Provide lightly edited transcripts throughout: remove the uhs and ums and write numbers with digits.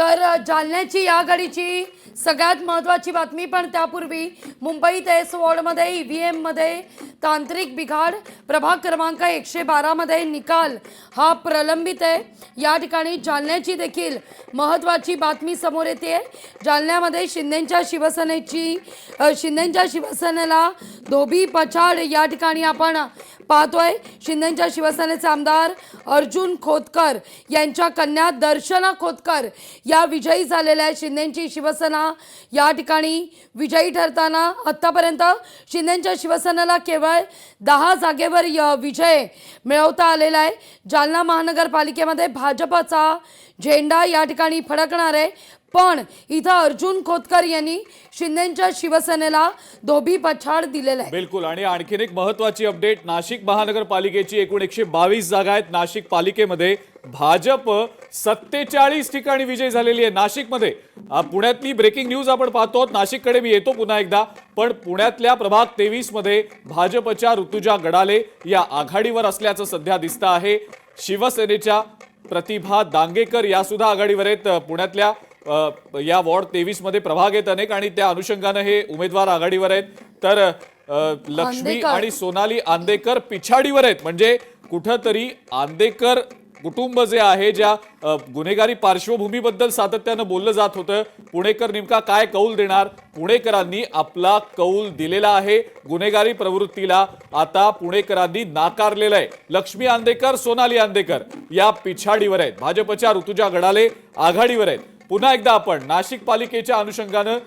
तर जालन्याची या घडीची सगळ्यात महत्त्वाची बातमी, पण त्यापूर्वी मुंबईत एस वॉर्डमध्ये EVM मध्ये तांत्रिक बिघाड, प्रभाग क्रमांक 112 मध्ये निकाल हा प्रलंबित आहे। या ठिकाणी जालन्याची देखील महत्त्वाची बातमी समोर येते। जालन्यामध्ये शिंदेंच्या शिवसेनेला धोबी पछाड या ठिकाणी आपण पाहतोय। शिंदेंच्या शिवसेनेचे आमदार अर्जुन खोतकर यांच्या कन्या दर्शना खोतकर या विजयी झालेल्या आहे। शिंदेंची शिवसेना या ठिकाणी विजयी ठरताना आतापर्यंत शिंदेंच्या शिवसेनेला केवळ 10 जागेवर विजय मिळवता आलेला आहे। जालना महानगरपालिकेमध्ये भाजपचा झेंडा या ठिकाणी फडकणार आहे, पण इथं अर्जुन खोतकर यांनी शिंदेंच्या शिवसेनेला धोबी पछाड दिलेला आहे। बिलकुल। आणि आणखीन एक महत्त्वाची अपडेट, नाशिक महानगरपालिकेची एकूण 122 जागा आहेत। नाशिक पालिकेमध्ये भाजप 47 ठिकाणी विजय झालेली आहे। नाशिकमध्ये पुण्यातली ब्रेकिंग न्यूज आपण पाहतो, नाशिककडे मी येतो पुन्हा एकदा, पण पुण्यातल्या प्रभाग 23 मध्ये भाजपच्या ऋतुजा गडाले या आघाडीवर असल्याचं सध्या दिसतं आहे। शिवसेनेच्या प्रतिभा दांगेकर या सुद्धा आघाडीवर आहेत। पुण्यातल्या या वॉर्ड 23 मध्ये प्रभाग आहेत अनेक, आणि त्या अनुषंगाने हे उमेदवार आघाडीवर आहेत। तर लक्ष्मी आणि सोनाली आंदेकर पिछाडीवर आहेत। म्हणजे कुठंतरी आंदेकर कुटुंब जे आहे, ज्या गुन्हेगारी पार्श्वभूमीबद्दल सातत्यानं बोललं जात होतं, पुणेकर नेमका काय कौल देणार, पुणेकरांनी आपला कौल दिलेला आहे। गुन्हेगारी प्रवृत्तीला आता पुणेकरांनी नाकारलेलं आहे। लक्ष्मी आंदेकर, सोनाली आंदेकर या पिछाडीवर आहेत, भाजपच्या ऋतुजा गडाले आघाडीवर आहेत। पुन्हा एकदा आपण नाशिक पालिकेच्या अनुषंगानं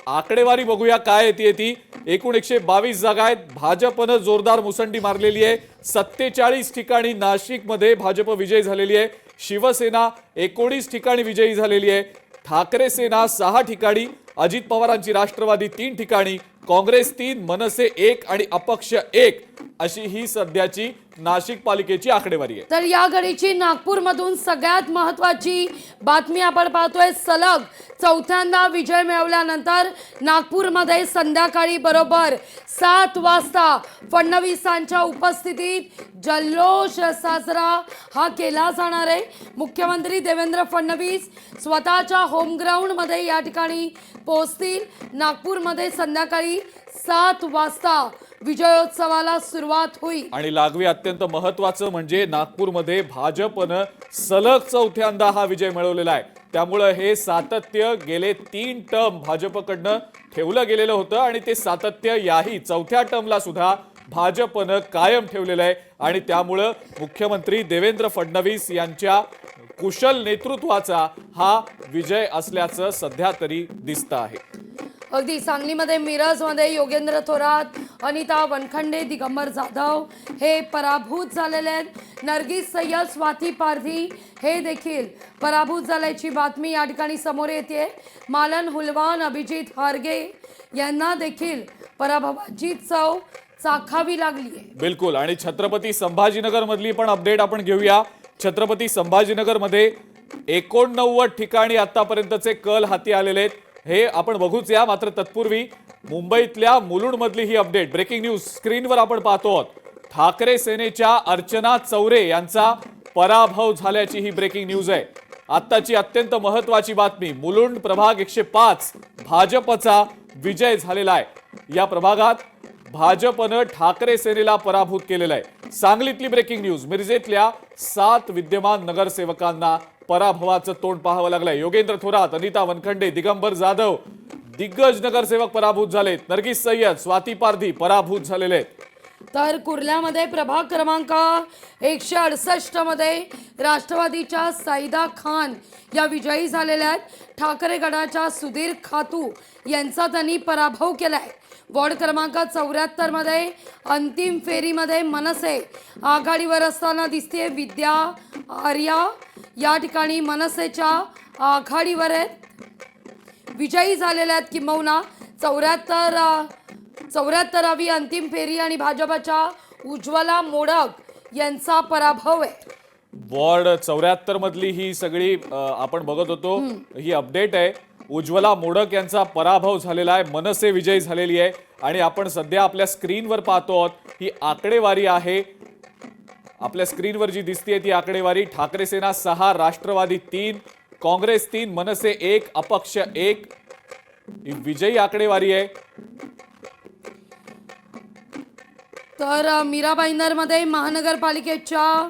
आकडेवारी बघूया काय येते ती। एकूण 122 जागा आहेत, भाजपनं जोरदार मुसंडी मारलेली आहे। 47 ठिकाणी नाशिकमध्ये भाजप विजयी झालेली आहे। शिवसेना 19 ठिकाणी विजयी झालेली आहे। ठाकरे सेना 6 ठिकाणी, अजित पवारांची राष्ट्रवादी 3 ठिकाणी, काँग्रेस 3, मनसे 1 आणि अपक्ष 1 अशी ही सध्याची नाशिक पालिकेची आकडेवारी आहे। तर या घडीची नागपूरमधून सगळ्यात महत्त्वाची बातमी आपण पाहतोय। सलग चौथ्यांदा विजय मिळवल्यानंतर नागपूरमध्ये संध्याकाळी बरोबर 7 वाजता फडणवीसांच्या उपस्थितीत जल्लोष साजरा हा केला जाणार आहे। मुख्यमंत्री देवेंद्र फडणवीस स्वतःच्या होम ग्राउंड मध्ये या ठिकाणी पोहोचतील। नागपूरमध्ये संध्याकाळी 7 वाजता विजयोत्सवाला सुरुवात होईल। आणि लागवी अत्यंत महत्त्वाचं म्हणजे नागपूरमध्ये भाजपनं सलग चौथ्यांदा हा विजय मिळवलेला आहे। त्यामुळे हे सातत्य गेले 3 टर्म भाजपकडनं ठेवलं गेलेलं होतं, आणि ते सातत्य याही चौथ्या टर्मला सुद्धा भाजपनं कायम ठेवलेलं आहे। आणि त्यामुळे मुख्यमंत्री देवेंद्र फडणवीस यांच्या कुशल नेतृत्वाचा हा विजय असल्याचं सध्या तरी दिसतं आहे। अगदी सांगलीमध्ये मिरजमध्ये योगेंद्र थोरात, अनिता वनखंडे, दिगंबर जाधव हे पराभूत झालेले आहेत। नरगिस सय्यद, स्वाती पारधी हे देखील पराभूत झाल्याची बातमी या ठिकाणी समोर येते। मालन हुलवान, अभिजित हारगे यांना देखील पराभवाची चव चाखावी लागली आहे। बिलकुल। आणि छत्रपती संभाजीनगर मधली पण अपडेट आपण घेऊया। छत्रपती संभाजीनगर मध्ये 89 ठिकाणी आतापर्यंतचे कल हाती आलेले आहेत, हे आपण बघूच या। मात्र तत्पूर्वी मुंबईतल्या मुलुंड मधली ही अपडेट, ब्रेकिंग न्यूज स्क्रीनवर आपण पाहतो आहोत। ठाकरे सेनेच्या अर्चना चौरे यांचा पराभव झाल्याची ही ब्रेकिंग न्यूज आहे। आत्ताची अत्यंत महत्त्वाची बातमी, मुलुंड प्रभाग 105 भाजपचा विजय झालेला आहे। या प्रभागात भाजपनं ठाकरे सेनेला पराभूत केलेलं आहे। सांगलीतली ब्रेकिंग न्यूज, मिरजेतल्या 7 विद्यमान नगरसेवकांना पराभवाचं तोंड पाहावं लागलंय। योगेंद्र थोरात, अनिता वनखंडे, दिगंबर जाधव दिग्गज नगरसेवक पराभूत झालेत। नरगिस सय्यद, स्वाती पारधी पराभूत झालेले आहेत। तर कुर्ल्यामध्ये प्रभाग क्रमांक 168 मध्ये राष्ट्रवादीच्या साईदा खान या विजयी झालेल्या आहेत। ठाकरे गटाच्या सुधीर खातू यांचा त्यांनी पराभव केलाय। वॉर्ड क्रमांक 74 मध्ये अंतिम फेरीमध्ये मनसे आघाडीवर असताना दिसते। विद्या आर्या या ठिकाणी मनसेच्या आघाडीवर आहेत, विजयी झालेल्या आहेत। किंबहुना 74वी अंतिम फेरी आणि भाजपच्या उज्ज्वला मोडक यांचा पराभव आहे। वॉर्ड 74 मधली ही सगळी आपण बघत होतो, ही अपडेट आहे। उज्ज्वला मोडक यांचा पराभव झालेला आहे, मनसे विजयी झालेली आहे। आणि आपण सध्या आपल्या स्क्रीनवर पाहतो आहोत, ही आकडेवारी आहे। आपल्या स्क्रीनवर जी दिसते ती आकडेवारी, ठाकरे सेना 6, राष्ट्रवादी 3, काँग्रेस 3, मनसे 1, अपक्ष 1. ही विजयी आकडेवारी आहे. तर मीरा भाईंदरमध्ये महानगरपालिकेच्या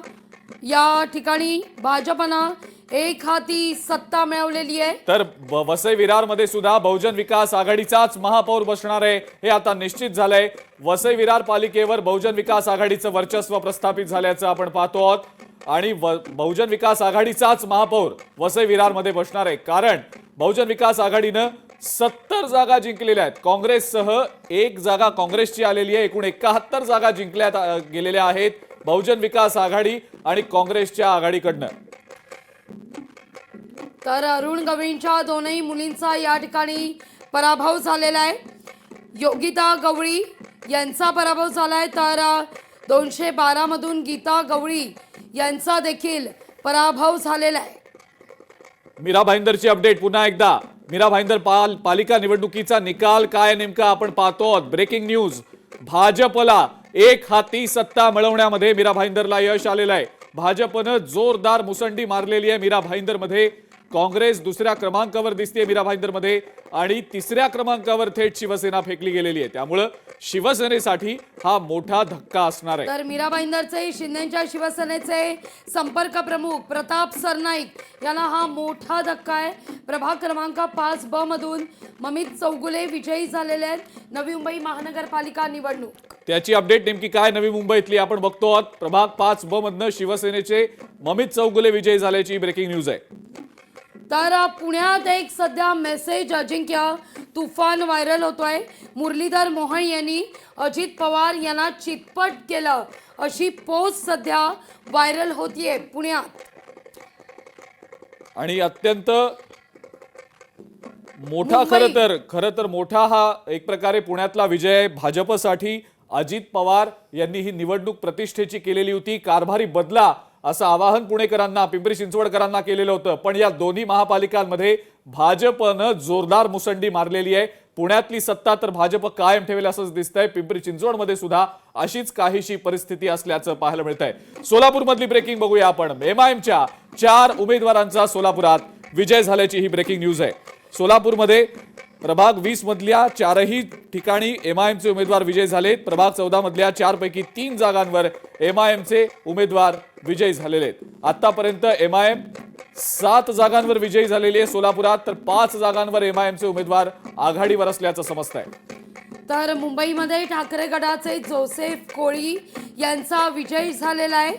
या ठिकाणी भाजपनं एक हाती सत्ता मिळवलेली आहे. तर वसई विरारमध्ये सुद्धा बहुजन विकास आघाडीचाच महापौर बसणार आहे हे आता निश्चित झालंय. वसई विरार पालिकेवर बहुजन विकास आघाडीचं वर्चस्व प्रस्थापित झाल्याचं आपण पाहतो आहोत आणि बहुजन विकास आघाडीचाच महापौर वसई विरारमध्ये बसणार आहे. कारण बहुजन विकास आघाडीनं 70 जागा जिंकलेल्या आहेत. काँग्रेससह 1 जागा काँग्रेसची आलेली आहे. एकूण 71 जागा जिंकल्या गेलेल्या आहेत बहुजन विकास आघाडी आणि काँग्रेसच्या आघाडीकडनं. तर अरुण गवळींच्या दोनही मुलींचा या ठिकाणी पराभव झालेला आहे. योगिता गवळी यांचा पराभव झालाय तर 212 मधून गीता गवळी यांचा देखील पराभव झालेला आहे. मीरा भाईंदरची अपडेट पुन्हा एकदा. मीरा भाईंदर पालिका निवडणुकीचा निकाल काय नेमका आपण पाहतो. Breaking news. भाजपला एक हाती सत्ता मिळवण्यामध्ये मीरा भाईंदरला यश आलेलं आहे. भाजपनं जोरदार मुसंडी मारलेली आहे मीरा भाईंदरमध्ये. काँग्रेस दुसऱ्या क्रमांकावर दिसते मीरा भाईंदरमध्ये आणि तिसऱ्या क्रमांकावर थेट शिवसेना फेकली गेलेली आहे. त्यामुळं शिवसेनेसाठी हा मोठा धक्का असणार आहे. तर मीरा भाईंदरचे शिंदेच्या शिवसेनेचे संपर्क प्रमुख प्रताप सरनाईक यांना हा मोठा धक्का आहे. प्रभाग क्रमांक 5B मधून ममित चौगुले विजयी झालेले आहेत. नवी मुंबई महानगरपालिका निवडणूक त्याची अपडेट नेमकी काय नवी मुंबईतली आपण बघतो आहोत. प्रभाग 5B मधनं शिवसेनेचे ममित चौगुले विजयी झाल्याची ब्रेकिंग न्यूज आहे. तर पुण्यात एक सध्या मेसेज अजिंक्य तुफान व्हायरल होतोय. मुरलीधर मोहन यांनी अजित पवार यांना चितपट केलं अशी पोस्ट सध्या व्हायरल होतीये पुण्यात आणि अत्यंत मोठा खरं तर मोठा हा एक प्रकारे पुण्यातला विजय आहे भाजपसाठी. अजित पवार यांनी ही निवडणूक प्रतिष्ठेची केलेली होती. कारभारी बदला असं आवाहन पुणेकरांना पिंपरी चिंचवडकरांना केलेलं होतं. पण या दोन्ही महापालिकांमध्ये भाजपनं जोरदार मुसंडी मारलेली आहे. पुण्यातली सत्ता तर भाजप कायम ठेवेल असंच दिसतंय. पिंपरी चिंचवडमध्ये सुद्धा अशीच काहीशी परिस्थिती असल्याचं पाहायला मिळतंय. सोलापूरमधली ब्रेकिंग बघूया आपण. MIMच्या 4 उमेदवारांचा सोलापुरात विजय झाल्याची ही ब्रेकिंग न्यूज आहे. सोलापूरमध्ये प्रभाग 20 मधल्या 4ही ठिकाणी MIMचे उमेदवार विजयी झालेत. प्रभाग 14 मधल्या 4 पैकी 3 जागांवर MIMचे उमेदवार विजयी झालेले आहेत. आतापर्यंत MIM 7 जागांवर विजयी झालेली आहे सोलापुरात, तर 5 जागांवर MIMचे उमेदवार आघाडीवर असल्याचं समजतंय. तर मुंबईमध्ये ठाकरे गटाचे जोसेफ कोळी यांचा विजय झालेला आहे.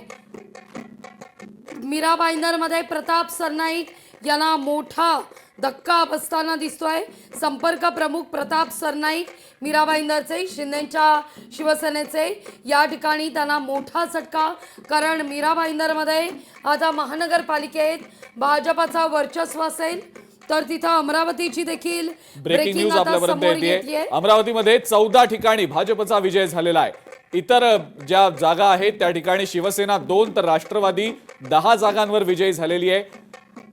मीरा भाईंदरमध्ये प्रताप सरनाईक यांना मोठा धक्का बसताना दिसतोय. संपर्क प्रमुख प्रताप सरनाईक मीरा भाईंदरचे शिंदेच्या शिवसेनेचे या ठिकाणी त्यांना मोठा झटका. कारण मीरा भाईंदरमध्ये आता महानगरपालिकेत भाजपचा वर्चस्व असेल तर तिथं अमरावतीची देखील ब्रेकिंग न्यूज आपल्यापर्यंत येते. अमरावतीमध्ये 14 ठिकाणी भाजपचा विजय झालेला आहे. इतर ज्या जागा आहेत त्या ठिकाणी शिवसेना 2 तर राष्ट्रवादी 10 जागांवर विजयी झालेली आहे.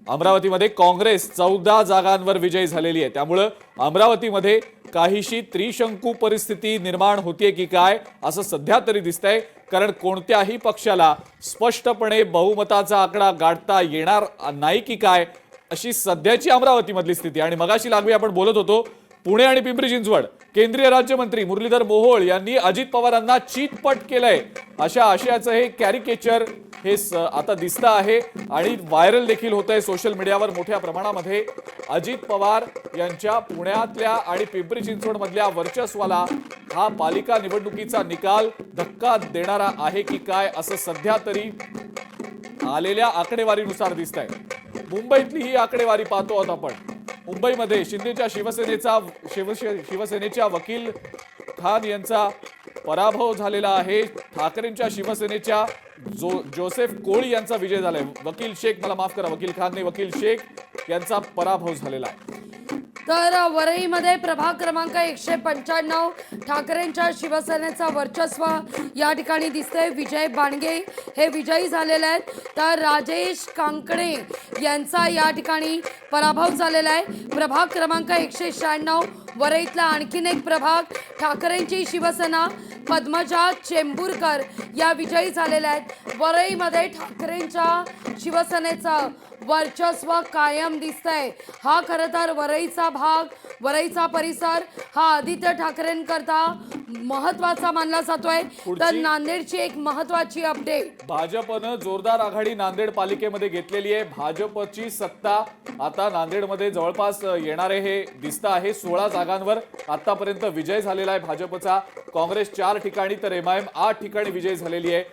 अमरावतीमध्ये काँग्रेस 14 जागांवर विजयी झालेली आहे. त्यामुळं अमरावतीमध्ये काहीशी त्रिशंकू परिस्थिती निर्माण होतीये की काय असं सध्या तरी दिसतंय. कारण कोणत्याही पक्षाला स्पष्टपणे बहुमताचा आकडा गाठता येणार नाही की काय अशी सध्याची अमरावतीमधली स्थिती. आणि मगाशी लागवी आपण बोलत होतो पुणे आणि पिंपरी चिंचवड. केंद्रीय राज्यमंत्री मुरलीधर मोहोळ यांनी अजित पवारांना चीतपट केलंय अशा आशयाचं हे कॅरिकेचर हे आता दिसतं आहे आणि व्हायरल देखील होत आहे सोशल मीडियावर मोठ्या प्रमाणामध्ये. अजित पवार यांच्या पुण्यातल्या आणि पिंपरी चिंचवड मधल्या वर्चस्वाला हा पालिका निवडणुकीचा निकाल धक्का देणारा आहे की काय असं सध्या तरी आलेल्या आकडेवारीनुसार दिसतंय. मुंबईतली ही आकडेवारी पाहतो आहोत आपण. मुंबईमध्ये शिंदेच्या शिवसेनेच्या वकील खान यांचा पराभव झालेला आहे. ठाकरेंच्या शिवसेनेच्या जोसेफ कोळी यांचा विजय झालाय. वकील खान ने वकील शेख यांचा पराभव झालेला आहे. तर वरईमध्ये प्रभाग क्रमांक 195 ठाकरेंच्या शिवसेनेचा वर्चस्व या ठिकाणी दिसतंय. विजय बाणगे हे विजयी झालेले आहेत. तर राजेश कांकणे यांचा या ठिकाणी पराभव झालेला आहे. प्रभाग क्रमांक 196 वरईतला आणखीन एक प्रभाग ठाकरेंची शिवसेना पद्मजा चेंबूरकर या विजयी झालेल्या आहेत. वरईमध्ये ठाकरेंच्या शिवसेनेचं वर्चस्व कायम दिसतंय. हा खरं तर वरईचा भाग, वरईचा परिसर हा आदित्य ठाकरेंकरता महत्वाचा मानला जातोय. तर नांदेडची एक महत्वाची अपडेट. भाजपनं जोरदार आघाडी नांदेड पालिकेमध्ये घेतलेली आहे. भाजपची सत्ता आता नांदेडमध्ये जवळपास येणारे हे दिसतं आहे. 16 जागांवर आतापर्यंत विजय झालेला आहे भाजपचा. काँग्रेस 4 ठिकाणी तर एमआयएम 8 ठिकाणी विजय झालेली आहे.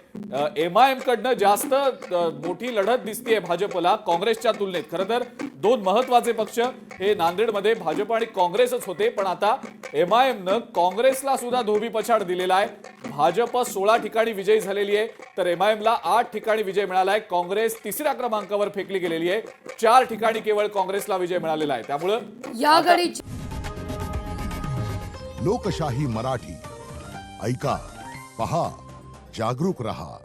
एमआयएम कडनं जास्त मोठी लढत दिसतेय भाजपला काँग्रेसच्या तुलनेत. खरं तर 2 महत्वाचे पक्ष हे नांदेडमध्ये भाजप आणि काँग्रेसच होते, पण आता एमआयएमनं काँग्रेसला सुद्धा धोबीपछाड दिलेला आहे. भाजप 16 ठिकाणी विजयी झालेली आहे तर एमआयएमला 8 ठिकाणी विजय मिळाला आहे. काँग्रेस 3ऱ्या क्रमांकावर फेकली गेलेली आहे. 4 ठिकाणी केवळ काँग्रेसला विजय मिळालेला आहे. त्यामुळं या घडीची लोकशाही मराठी ऐका, पहा, जागरूक रहा.